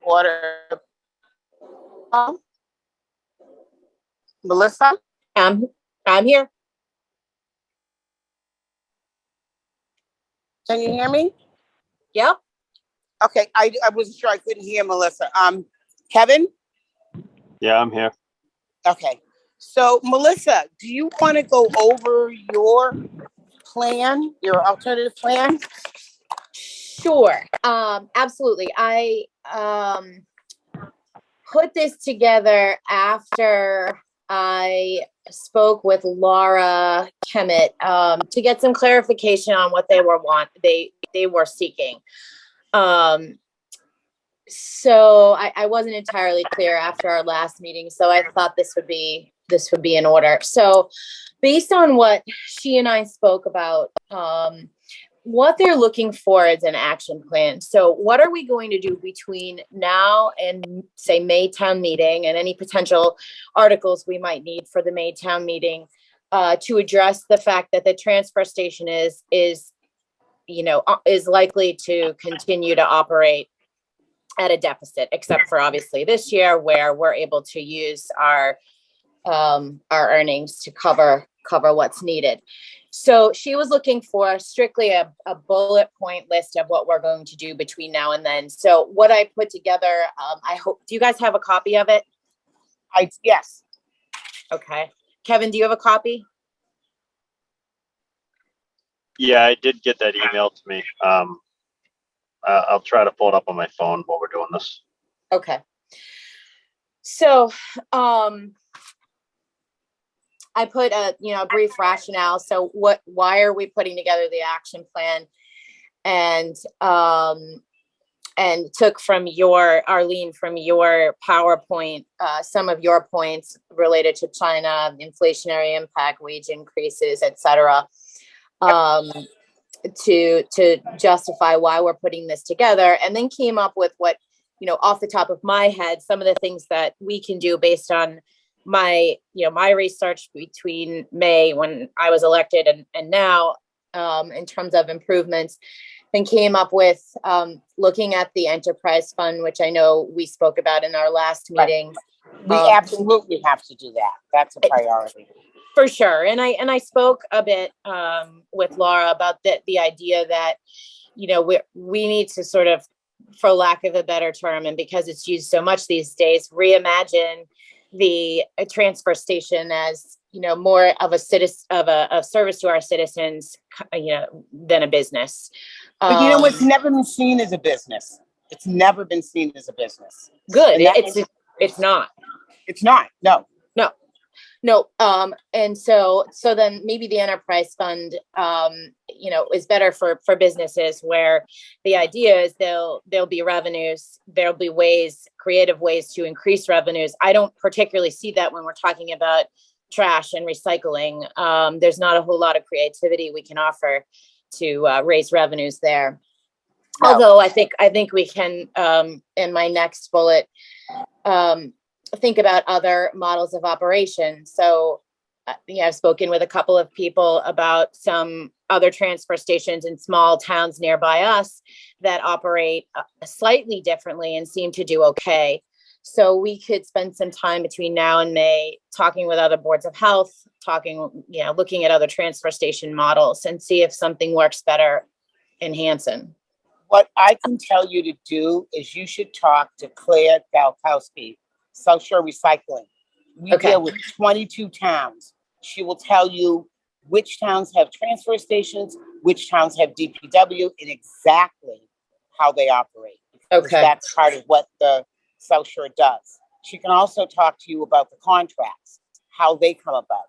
order. Melissa? I'm here. Can you hear me? Yep. Okay, I wasn't sure, I couldn't hear Melissa. Kevin? Yeah, I'm here. Okay, so Melissa, do you want to go over your plan, your alternative plan? Sure. Absolutely. I put this together after I spoke with Laura Kemet to get some clarification on what they were seeking. So I wasn't entirely clear after our last meeting, so I thought this would be in order. So based on what she and I spoke about, what they're looking for is an action plan. So what are we going to do between now and say May town meeting and any potential articles we might need for the May town meeting to address the fact that the transfer station is likely to continue to operate at a deficit, except for obviously this year where we're able to use our earnings to cover what's needed. So she was looking for strictly a bullet point list of what we're going to do between now and then. So what I put together, I hope, do you guys have a copy of it? Yes. Okay. Kevin, do you have a copy? Yeah, I did get that email to me. I'll try to pull it up on my phone while we're doing this. Okay. So, I put a brief rationale. So why are we putting together the action plan? And took from Arlene, from your PowerPoint, some of your points related to China, inflationary impact, wage increases, et cetera, to justify why we're putting this together, and then came up with what, off the top of my head, some of the things that we can do based on my research between May when I was elected and now, in terms of improvements, and came up with looking at the enterprise fund, which I know we spoke about in our last meeting. We absolutely have to do that. That's a priority. For sure. And I spoke a bit with Laura about the idea that, we need to sort of, for lack of a better term, and because it's used so much these days, reimagine the transfer station as, more of a service to our citizens, than a business. But it's never been seen as a business. It's never been seen as a business. Good. It's not. It's not. No. And so then maybe the enterprise fund, is better for businesses, where the idea is there'll be revenues, there'll be creative ways to increase revenues. I don't particularly see that when we're talking about trash and recycling. There's not a whole lot of creativity we can offer to raise revenues there. No. Although I think we can, in my next bullet, think about other models of operation. So, I've spoken with a couple of people about some other transfer stations in small towns nearby us that operate slightly differently and seem to do okay. So we could spend some time between now and May talking with other boards of health, looking at other transfer station models and see if something works better in Hanson. What I can tell you to do is you should talk to Claire Galkowski, South Shore Recycling. We deal with 22 towns. She will tell you which towns have transfer stations, which towns have DPW, and exactly how they operate. Because that's part of what the South Shore does. She can also talk to you about the contracts, how they come about.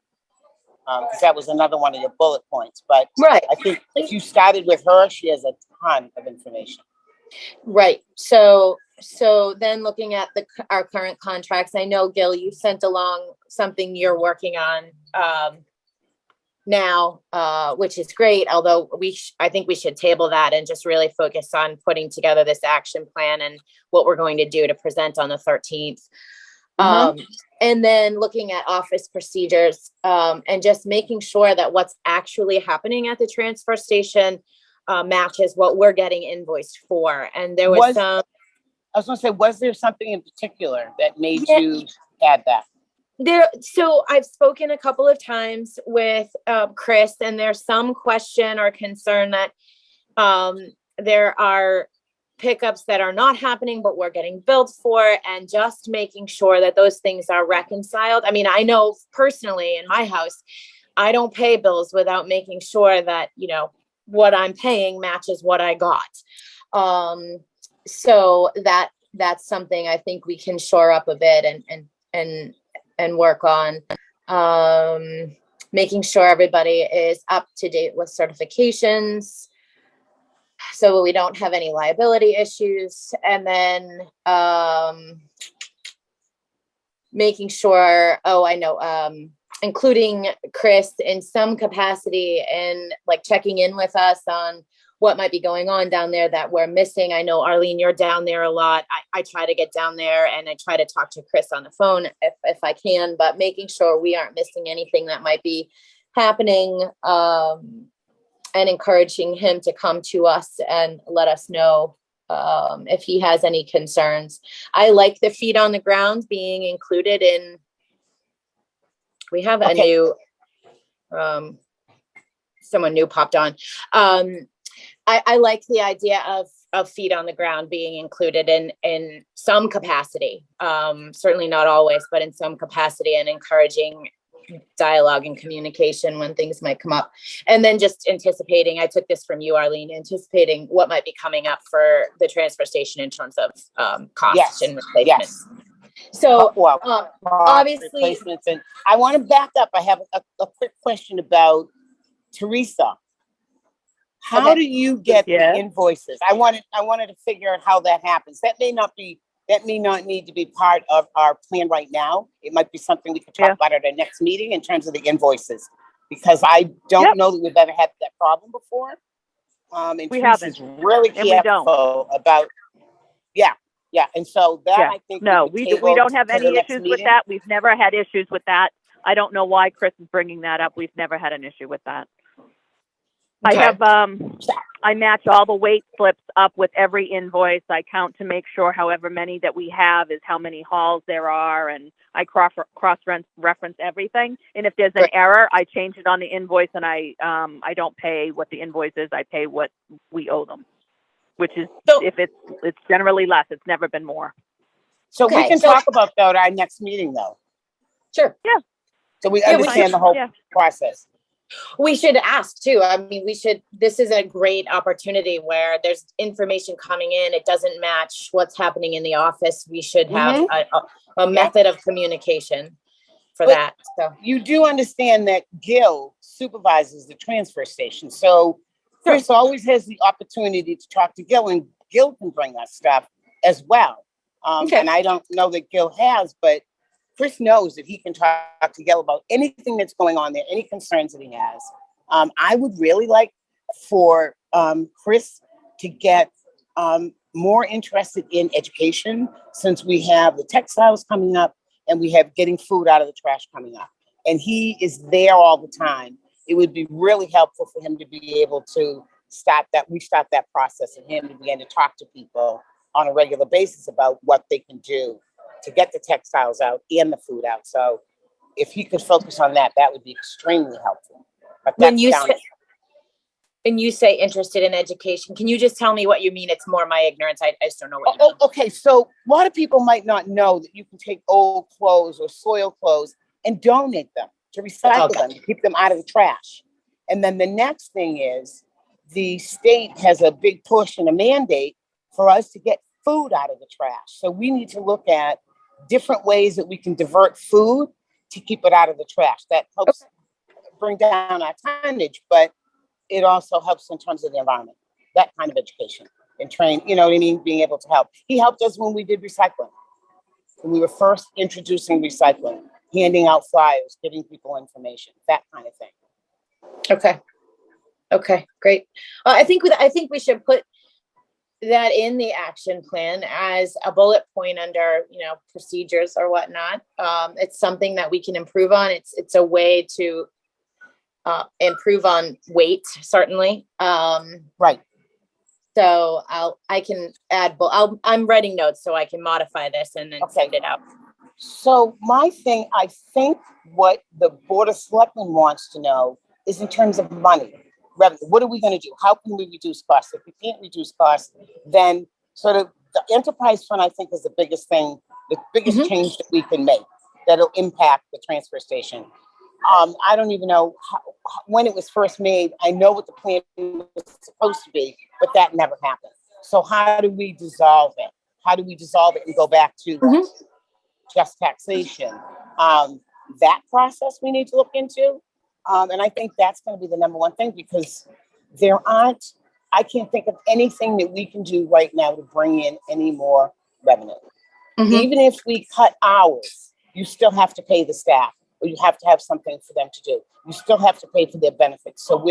Because that was another one of your bullet points. But right. I think if you started with her, she has a ton of information. Right. So then looking at our current contracts, I know, Gil, you sent along something you're working on now, which is great. Although I think we should table that and just really focus on putting together this action plan and what we're going to do to present on the 13th. And then looking at office procedures and just making sure that what's actually happening at the transfer station matches what we're getting invoiced for. And there was some. I was gonna say, was there something in particular that made Yeah. you add that? So I've spoken a couple of times with Chris, and there's some question or concern that there are pickups that are not happening, but we're getting billed for, and just making sure that those things are reconciled. I mean, I know personally in my house, I don't pay bills without making sure that, what I'm paying matches what I got. So that's something I think we can shore up a bit and work on, making sure everybody is up to date with certifications so we don't have any liability issues. And then making sure, including Chris in some capacity and like checking in with us on what might be going on down there that we're missing. I know, Arlene, you're down there a lot. I try to get down there and I try to talk to Chris on the phone if I can, but making sure we aren't missing anything that might be happening, and encouraging him to come to us and let us know if he has any concerns. I like the feet on the ground being included in, we have a new, someone new popped on. I like the idea of feet on the ground being included in some capacity. Certainly not always, but in some capacity, and encouraging dialogue and communication when things might come up. And then just anticipating, I took this from you, Arlene, anticipating what might be coming up for the transfer station in terms of cost and replacements. So obviously, replacements. And I want to back up. I have a quick question about Teresa. How do you get the invoices? I wanted to figure out how that happens. That may not need to be part of our plan right now. It might be something we could talk about at our next meeting in terms of the invoices, because I don't know that we've ever had that problem before. And we Teresa's haven't. really And careful about, and so that I think we don't have any issues with that. We've never had issues with that. I don't know why Chris is bringing that up. We've never had an issue with that. Okay. I have, I match all the weight slips up with every invoice. I count to make sure however many that we have is how many hauls there are. And I cross-reference everything. And if there's an error, I change it on the invoice, and I don't pay what the invoice is. I pay what we owe them, which is, if it's generally less. It's never been more. So we can talk about that at our next meeting, though. Sure. Yeah. So we understand the whole process. We should ask too. I mean, this is a great opportunity where there's information coming in. It doesn't match what's happening in the office. We should have a method of communication for that. So you do understand that Gil supervises the transfer station. So Chris always has the opportunity to talk to Gil, and Gil can bring us stuff as well. And I don't know that Gil has, but Chris knows that he can talk to Gil about anything that's going on there, any concerns that he has. I would really like for Chris to get more interested in education, since we have the textiles coming up and we have getting food out of the trash coming up. And he is there all the time. It would be really helpful for him to be able to restart that process, and him to begin to talk to people on a regular basis about what they can do to get the textiles out and the food out. So if he could focus on that, that would be extremely helpful. But when you say interested in education, can you just tell me what you mean? It's more my ignorance. I just don't know what you mean. Okay. So a lot of people might not know that you can take old clothes or soil clothes and donate them to recycle them, to keep them out of the trash. And then the next thing is the state has a big push and a mandate for us to get food out of the trash. So we need to look at different ways that we can divert food to keep it out of the trash. That helps bring down our tonnage, but it also helps in terms of the environment. That kind of education and train, you know what I mean? Being able to help. He helped us when we did recycling. When we were first introducing recycling, handing out flyers, giving people information, that kind of thing. Okay, great. I think we should put that in the action plan as a bullet point under, procedures or whatnot. It's something that we can improve on. It's a way to improve on weight, certainly. Right. So I can add, I'm writing notes so I can modify this and then send it out. So my thing, I think what the Board of Selectmen wants to know is in terms of money, revenue. What are we going to do? How can we reduce costs? If we can't reduce costs, then sort of the enterprise fund, I think, is the biggest thing, the biggest change that we can make that'll impact the transfer station. I don't even know when it was first made. I know what the plan was supposed to be, but that never happened. So how do we dissolve it? How do we dissolve it and go back to just taxation? That process we need to look into. And I think that's going to be the number one thing, because I can't think of anything that we can do right now to bring in any more revenue. Even if we cut hours, you still have to pay the staff, or you have to have something for them to do. You still have to pay for their benefits. So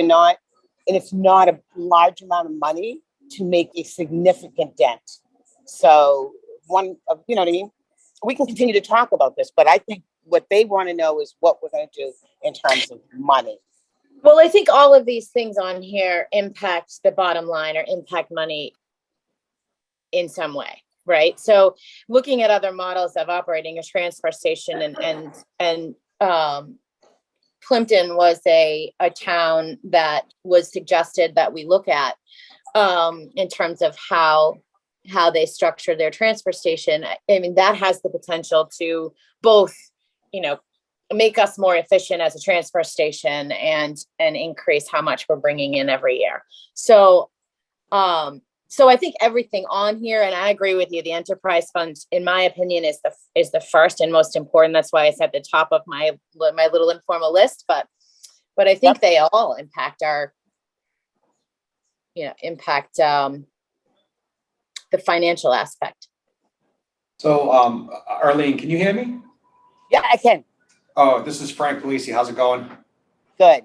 it's not a large amount of money to make a significant dent. So you know what I mean? We can continue to talk about this, but I think what they want to know is what we're going to do in terms of money. Well, I think all of these things on here impact the bottom line or impact money in some way, right? So looking at other models of operating a transfer station, and Plimpton was a town that was suggested that we look at in terms of how they structure their transfer station. I mean, that has the potential to both, make us more efficient as a transfer station and increase how much we're bringing in every year. So I think everything on here, and I agree with you, the enterprise fund, in my opinion, is the first and most important. That's why it's at the top of my little informal list. But I think they all impact the financial aspect. So, Arlene, can you hear me? Yeah, I can. Oh, this is Frank Polisi. How's it going? Good.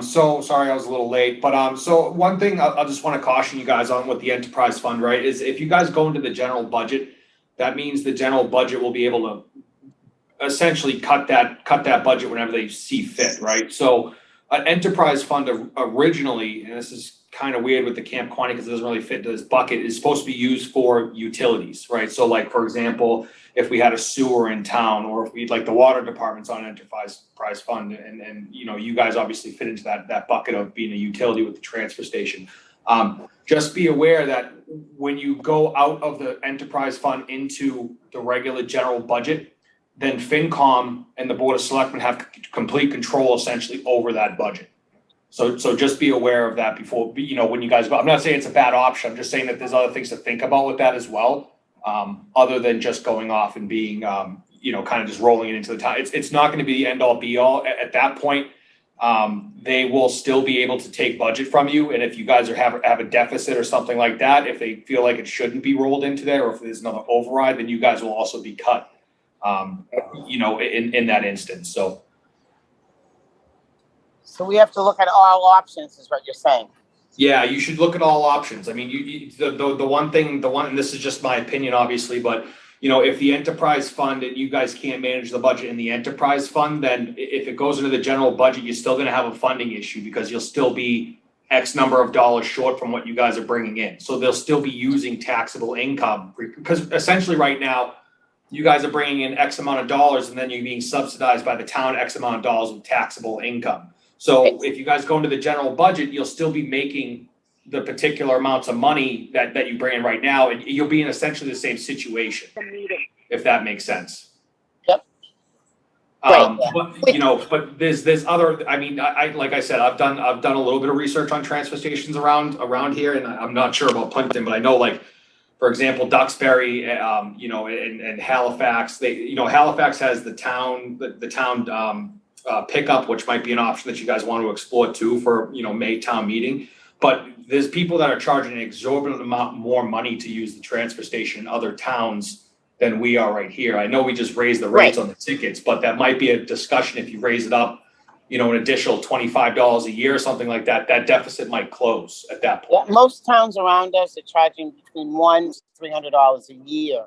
So sorry I was a little late, but so one thing I'll just want to caution you guys on with the enterprise fund, right, is if you guys go into the general budget, that means the general budget will be able to essentially cut that budget whenever they see fit, right? So an enterprise fund originally, and this is kind of weird with the Camp Quaney because it doesn't really fit into this bucket, is supposed to be used for utilities, right? So like, for example, if we had a sewer in town, or if we like the water department's on an enterprise fund, and you guys obviously fit into that bucket of being a utility with the transfer station. Just be aware that when you go out of the enterprise fund into the regular general budget, then FinCom and the Board of Selectmen have complete control essentially over that budget. So just be aware of that before, when you guys go. I'm not saying it's a bad option. I'm just saying that there's other things to think about with that as well, other than just going off and being, kind of just rolling it into the town. It's not going to be the end all be all. At that point, they will still be able to take budget from you. And if you guys have a deficit or something like that, if they feel like it shouldn't be rolled into there, or if there's another override, then you guys will also be cut, in that instance. So we have to look at all options, is what you're saying. Yeah, you should look at all options. I mean, the one, and this is just my opinion, obviously, but if the enterprise fund and you guys can't manage the budget in the enterprise fund, then if it goes into the general budget, you're still going to have a funding issue because you'll still be X number of dollars short from what you guys are bringing in. So they'll still be using taxable income, because essentially right now, you guys are bringing in X amount of dollars and then you're being subsidized by the town X amount of dollars with taxable income. So if you guys go into the general budget, you'll still be making the particular amounts of money that you bring in right now, and you'll be in essentially the same situation, if that makes sense. Yep. But there's other. I mean, I like I said, I've done a little bit of research on transfer stations around here, and I'm not sure about Plimpton, but I know, like, for example, Duxbury, and Halifax. Halifax has the town pickup, which might be an option that you guys want to explore too for May town meeting. But there's people that are charging an exorbitant amount more money to use the transfer station in other towns than we are right here. I know we just raised the rates on the tickets, but that might be a discussion if you raise it up, an additional $25 a year or something like that. That deficit might close at that point. Yeah, most towns around us are charging between $100 to $300 a year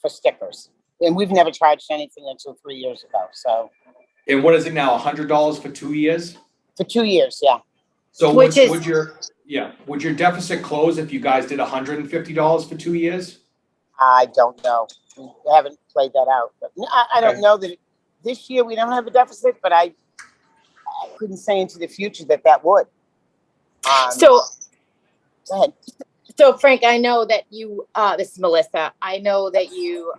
for stickers, and we've never charged anything until 3 years ago. So. And what is it now? $100 for 2 years? For 2 years, yeah. So Which is- would your deficit close if you guys did $150 for 2 years? I don't know. We haven't played that out. But I don't Okay. know that this year we don't have a deficit, but I couldn't say into the future that would. So, Go ahead. so Frank, I know that you, this is Melissa. I know that you,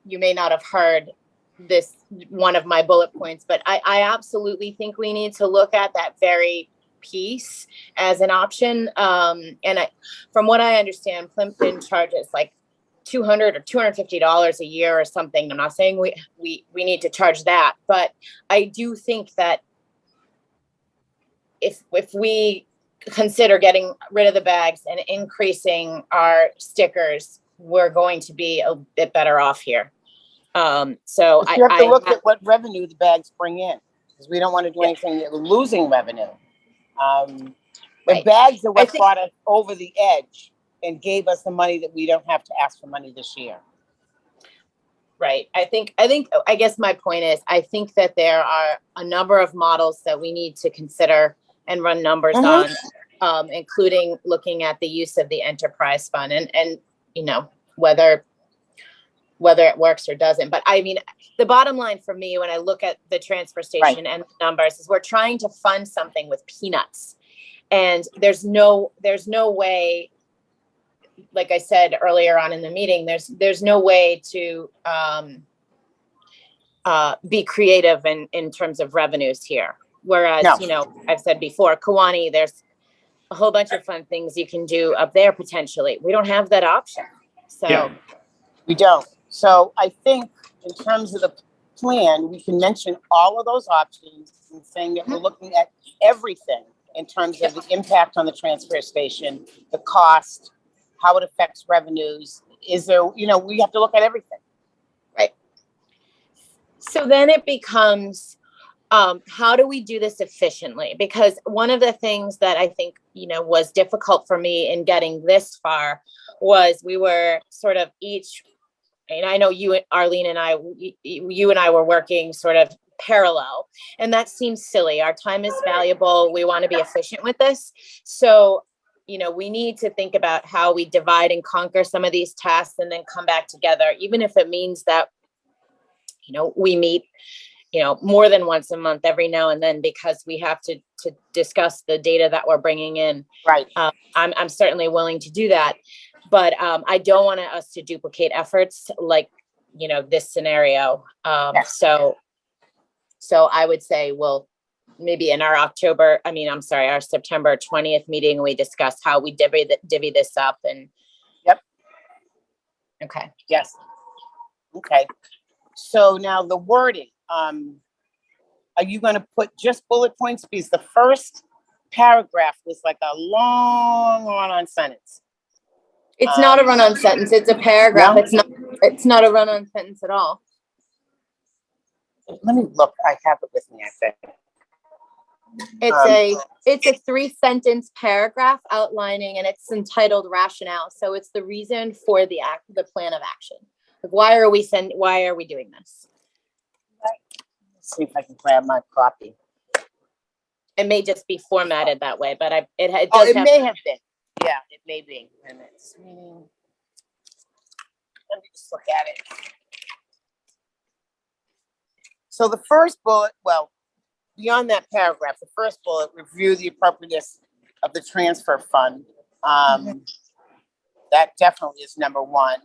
you may not have heard this, one of my bullet points, but I absolutely think we need to look at that very piece as an option. From what I understand, Plimpton charges like $200 or $250 a year or something. I'm not saying we need to charge that, but I do think that if we consider getting rid of the bags and increasing our stickers, we're going to be a bit better off here. So you have to look at what revenue the bags bring in, because we don't want to do anything that we're losing revenue. The Right. bags are what brought us over the edge and gave us the money that we don't have to ask for money this year. Right. I guess my point is, I think that there are a number of models that we need to consider and run numbers on, including looking at the use of the enterprise fund and you know, whether it works or doesn't. But I mean, the bottom line for me, when I look at the transfer station and the numbers, is we're trying to fund something with peanuts. And there's no way, like I said earlier on in the meeting, there's no way to be creative in terms of revenues here. Whereas, you know, I've said before, Kiwanee, there's a whole bunch of fun things you can do up there potentially. We don't have that option. So we don't. So I think in terms of the plan, we can mention all of those options and saying that we're looking at everything in terms of the impact on the transfer station, the cost, how it affects revenues. Is there, you know, we have to look at everything. Right. So then it becomes, how do we do this efficiently? Because one of the things that I think, you know, was difficult for me in getting this far was we were sort of each, and I know you, Arlene, and you and I were working sort of parallel, and that seems silly. Our time is valuable. We want to be efficient with this. So, you know, we need to think about how we divide and conquer some of these tasks and then come back together, even if it means that, you know, we meet, you know, more than once a month every now and then, because we have to discuss the data that we're bringing in. Right. I'm certainly willing to do that, but I don't want us to duplicate efforts like, you know, this scenario. So I would say, well, maybe in our our September 20th meeting, we discuss how we divvy this up and. Yep. Okay. Yes. Okay. So now the wording, are you going to put just bullet points? Because the first paragraph was like a long run-on sentence. It's not a run-on sentence. It's a paragraph. No? It's not a run-on sentence at all. Let me look. I have it with me, I think. It's a 3-sentence paragraph outlining, and it's entitled rationale. So it's the reason for the plan of action. Like, why are we doing this? Let's see if I can grab my copy. It may just be formatted that way, but it may have been. Yeah, it may be. And it's reading. Let me just look at it. So the first bullet, well, beyond that paragraph, the first bullet, review the appropriateness of the transfer fund. That definitely is number one.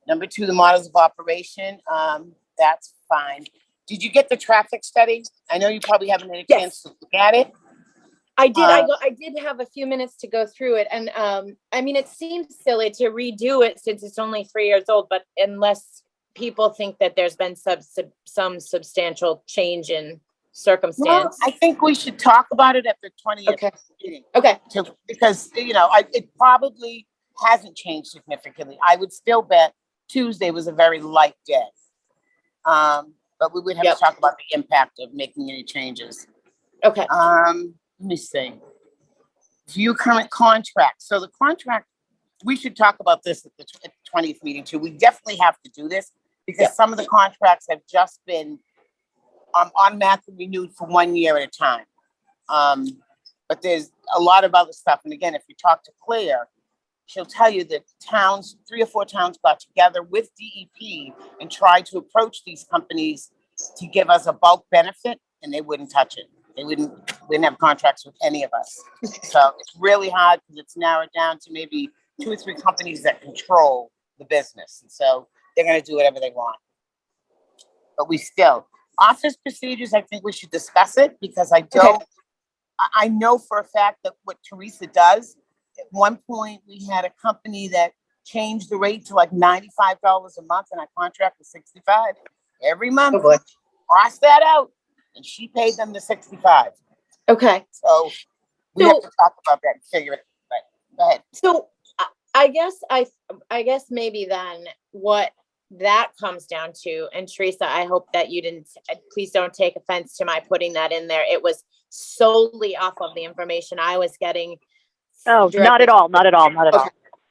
Number two, the models of operation. That's fine. Did you get the traffic study? I know you probably haven't had a chance to look at it. I did. I did have a few minutes to go through it, and I mean, it seems silly to redo it since it's only 3 years old. But unless people think that there's been some substantial change in circumstance, well, I think we should talk about it at the 20th meeting. Okay. Because you know, it probably hasn't changed significantly. I would still bet Tuesday was a very light day. But we would have to talk about the impact of making any changes. Okay. Let me see. View current contract. So the contract, we should talk about this at the 20th meeting too. We definitely have to do this because some of the contracts have just been automatically renewed for 1 year at a time. But there's a lot of other stuff. And again, if you talk to Claire, she'll tell you that towns, 3 or 4 towns got together with DEP and tried to approach these companies to give us a bulk benefit, and they wouldn't touch it. They wouldn't have contracts with any of us. So it's really hard because it's narrowed down to maybe 2 or 3 companies that control the business. And so they're going to do whatever they want. But we still, office procedures, I think we should discuss it because I know for a fact that what Teresa does, at one point we had a company that changed the rate to like $95 a month and our contract was $65 every month. Oh boy. Cross that out. And she paid them the $65. Okay. So we have to talk about that and figure it out. Go ahead. So I guess maybe then what that comes down to, and Teresa, I hope that you didn't, please don't take offense to my putting that in there. It was solely off of the information I was getting. Oh, not at all. Not at all. Not at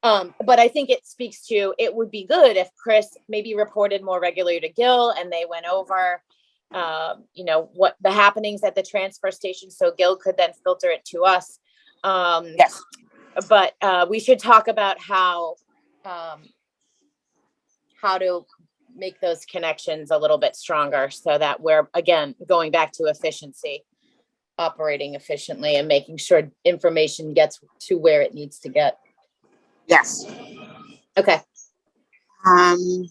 all. But I think it speaks to, it would be good if Chris maybe reported more regularly to Gil and they went over, what the happenings at the transfer station. So Gil could then filter it to us. Yes. But we should talk about how to make those connections a little bit stronger so that we're, again, going back to efficiency, operating efficiently and making sure information gets to where it needs to get. Yes. Okay. And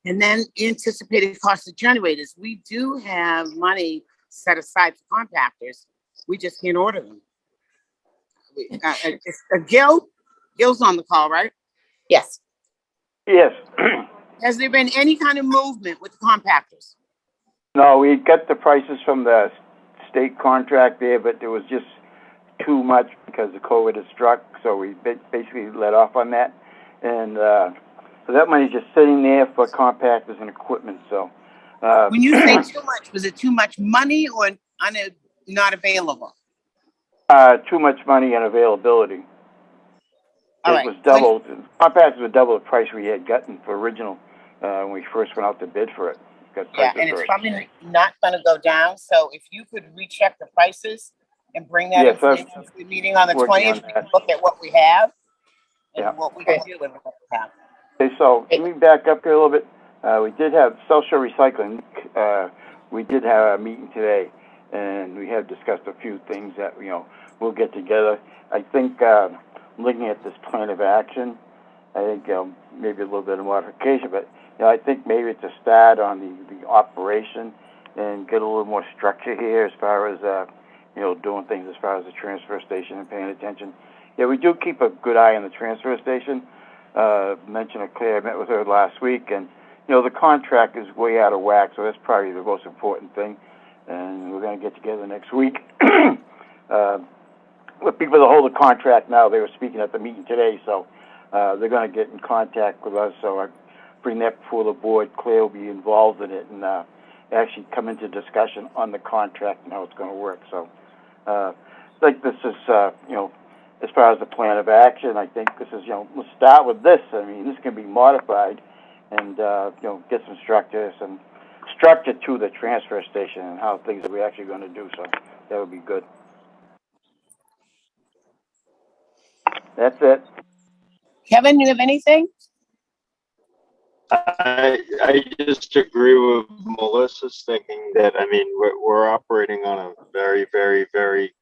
then anticipated cost of generators. We do have money set aside for compactors. We just can't order them. Gil's on the call, right? Yes. Yes. Has there been any kind of movement with the compactors? No, we got the prices from the state contract there, but there was just too much because the COVID has struck, so we basically let off on that. And so that money's just sitting there for compactors and equipment. So when you say too much, was it too much money or not available? Too much money and availability. All it right. was doubled. Compactors were double the price we had gotten for original when we first went out to bid for it. Yeah, and it's probably not going to go down. So if you could recheck the prices and bring that information to the meeting on the 20th, we can look at what we have and what we can do with what we have. Okay, so let me back up here a little bit. We did have South Shore Recycling. We did have a meeting today, and we have discussed a few things that we'll get together. I think looking at this plan of action, I think maybe a little bit of modification, but I think maybe it's a start on the operation and get a little more structure here as far as doing things as far as the transfer station and paying attention. Yeah, we do keep a good eye on the transfer station. Mentioned it, Claire, I met with her last week, and the contract is way out of whack, so that's probably the most important thing. And we're going to get together next week. With people that hold the contract now, they were speaking at the meeting today, so they're going to get in contact with us. So I bring that before the board. Claire will be involved in it and actually come into discussion on the contract and how it's going to work. So I think this is, as far as the plan of action, I think this is, let's start with this. I mean, this can be modified and, get some structure to the transfer station and how things are we actually going to do. So that would be good. That's it. Kevin, you have anything? I just agree with Melissa's thinking that, we're operating on a very, very, very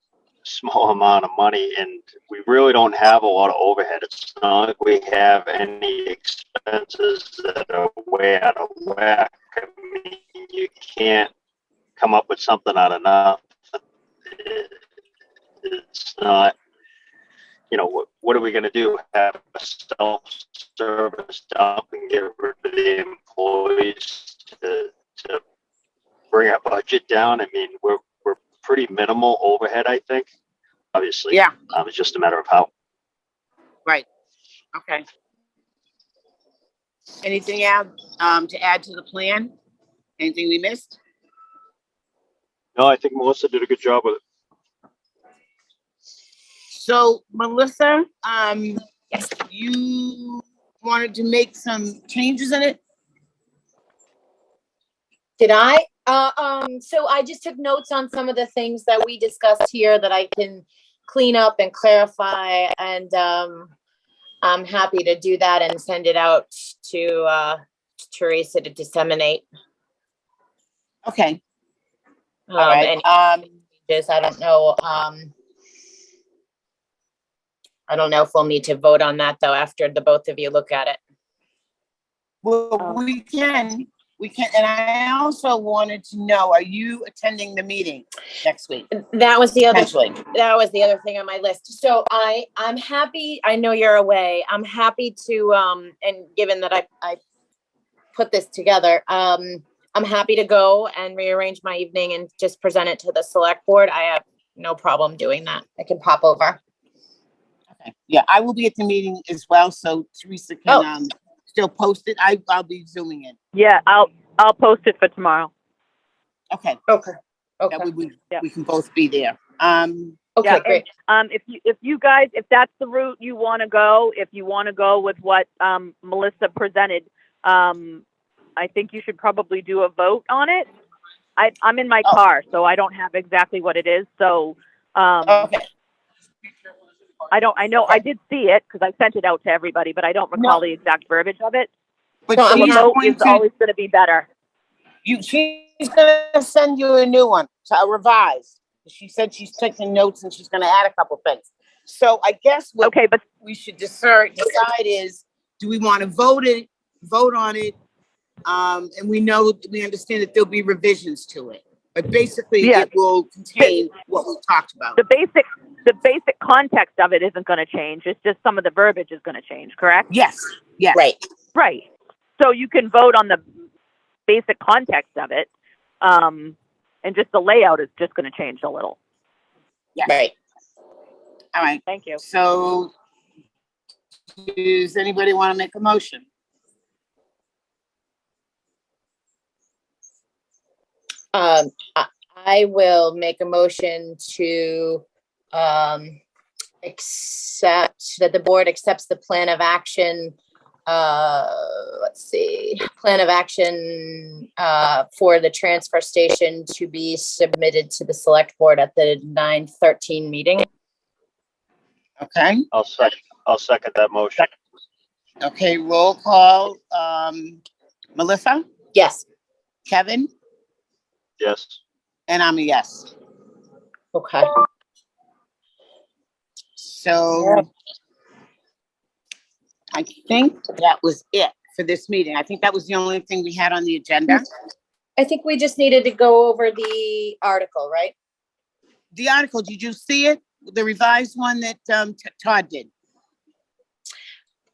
small amount of money, and we really don't have a lot of overhead. It's not like we have any expenses that are way out of whack. You can't come up with something out of nothing. It's not, what are we going to do? Have a self-service dump and get rid of the employees to bring our budget down? We're pretty minimal overhead, I think. Obviously, yeah. It's just a matter of how. Right. Okay. Anything to add to the plan? Anything we missed? No, I think Melissa did a good job with it. So, Melissa, Yes. you wanted to make some changes in it? Did I? So I just took notes on some of the things that we discussed here that I can clean up and clarify, and I'm happy to do that and send it out to Teresa to disseminate. Okay. All right. And just, I don't know. I don't know if we'll need to vote on that though after the both of you look at it. Well, we can, and I also wanted to know, are you attending the meeting next week? That was the other. Potentially. That was the other thing on my list. So I'm happy. I know you're away. I'm happy to and given that I put this together, I'm happy to go and rearrange my evening and just present it to the select board. I have no problem doing that. I can pop over. Okay. Yeah, I will be at the meeting as well, so Teresa can still post it. I'll be zooming in. Yeah, I'll post it for tomorrow. Okay. Okay. We can both be there. Okay, Yeah, great. If you guys, if that's the route you want to go, if you want to go with what Melissa presented, I think you should probably do a vote on it. I'm in my car, so I don't have exactly what it is. So Okay. I know I did see it because I sent it out to everybody, but I don't recall the exact verbiage of it. But So she's a vote going is always going to be better. she's gonna send you a new one, a revised. She said she's taking notes and she's gonna add a couple things. So I guess what we should decide is, do we want to vote on it? And we understand that there'll be revisions to it, but basically it will contain what we talked about. The basic context of it isn't going to change. It's just some of the verbiage is going to change, correct? Yes. Right. So you can vote on the basic context of it, and just the layout is just going to change a little. Yes. Right. All right. Thank you. So does anybody want to make a motion? I will make a motion to accept that the board accepts the plan of action. Plan of action for the transfer station to be submitted to the select board at the 9/13 meeting. Okay. I'll second that motion. Okay, roll call. Melissa? Yes. Kevin? Yes. And I'm a yes. Okay. So I think that was it for this meeting. I think that was the only thing we had on the agenda. I think we just needed to go over the article, right? The article, did you see it? The revised one that Todd did?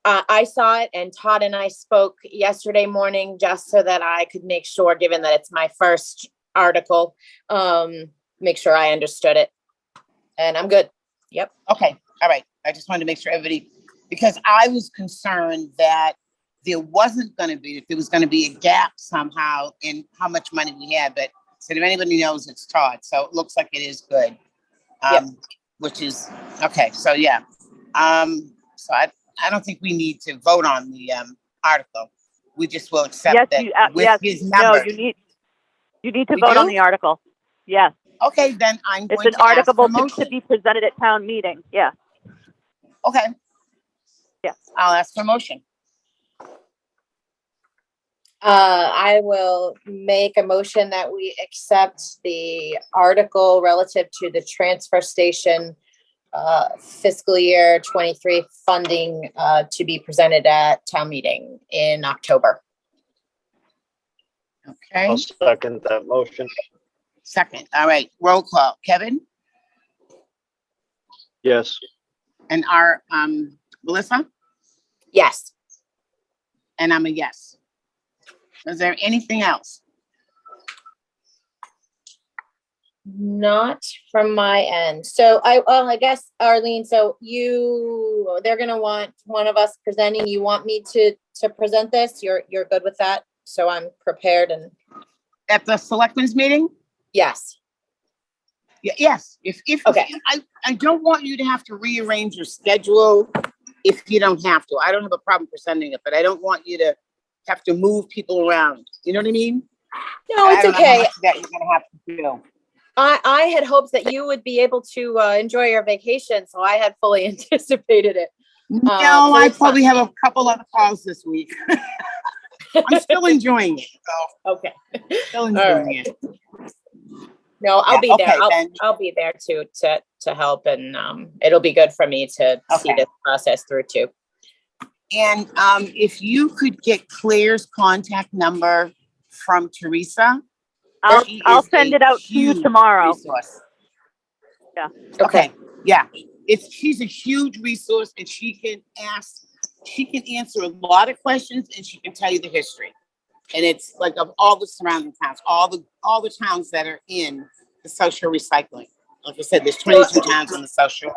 I saw it, and Todd and I spoke yesterday morning just so that I could make sure, given that it's my first article, make sure I understood it. And I'm good. Yep. Okay. All right. I just wanted to make sure everybody, because I was concerned that there wasn't going to be, if there was going to be a gap somehow in how much money we had. But so if anybody knows, it's Todd. So it looks like it is good. Which is okay. So yeah. So I don't think we need to vote on the article. We just will accept that with his number. No, you need to vote on the article. Yes. Okay, then I'm going to It's an article ask for to be presented at town meeting. Yeah. Okay. Yeah. I'll ask for motion. I will make a motion that we accept the article relative to the transfer station fiscal year 23 funding to be presented at town meeting in October. Okay. I'll second that motion. Second. All right. Roll call. Kevin? Yes. And our Melissa? Yes. And I'm a yes. Is there anything else? Not from my end. So I guess, Arlene, so they're going to want one of us presenting. You want me to present this? You're good with that? So I'm prepared and. At the selectmen's meeting? Yes. Yes. If okay. I don't want you to have to rearrange your schedule if you don't have to. I don't have a problem presenting it, but I don't want you to have to move people around. You know what I mean? No, it's okay. That you're gonna have to do. I had hopes that you would be able to enjoy your vacation, so I had fully anticipated it. No, so I it's probably fine. have a couple other calls this week. I'm still enjoying it. So Okay. still enjoying it. No, I'll Yeah, be there. okay, then. I'll be there to help, and it'll be good for me to see Okay. this process through too. And if you could get Claire's contact number from Teresa. I'll send it out to you tomorrow. Resource. Yeah. Okay. Yeah. She's a huge resource, and she can answer a lot of questions, and she can tell you the history. And it's like of all the surrounding towns, all the towns that are in the social recycling. Like I said, there's 22 towns in the South Shore.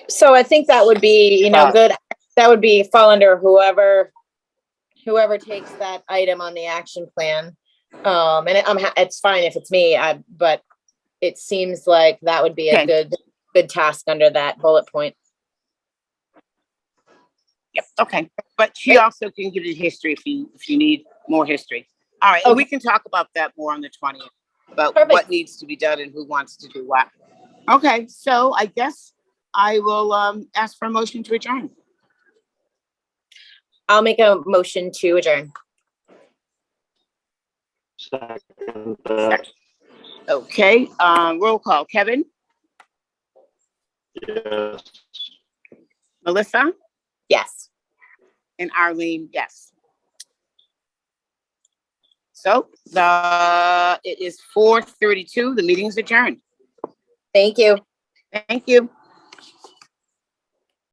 So I think that would be, good. That would be fall under whoever takes that item on the action plan. And it's fine if it's me, but it seems like that would be a good task under that bullet point. Yep. Okay. But she also can give you history if you need more history. All right. Okay. And we can talk about that more on the 20th about what needs to be done and who wants to do what. Okay. So I guess I will ask for a motion to adjourn. I'll make a motion to adjourn. Second. Okay. Roll call. Kevin? Yes. Melissa? Yes. And Arlene, yes. So it is 4:32. The meeting's adjourned. Thank you. Thank you.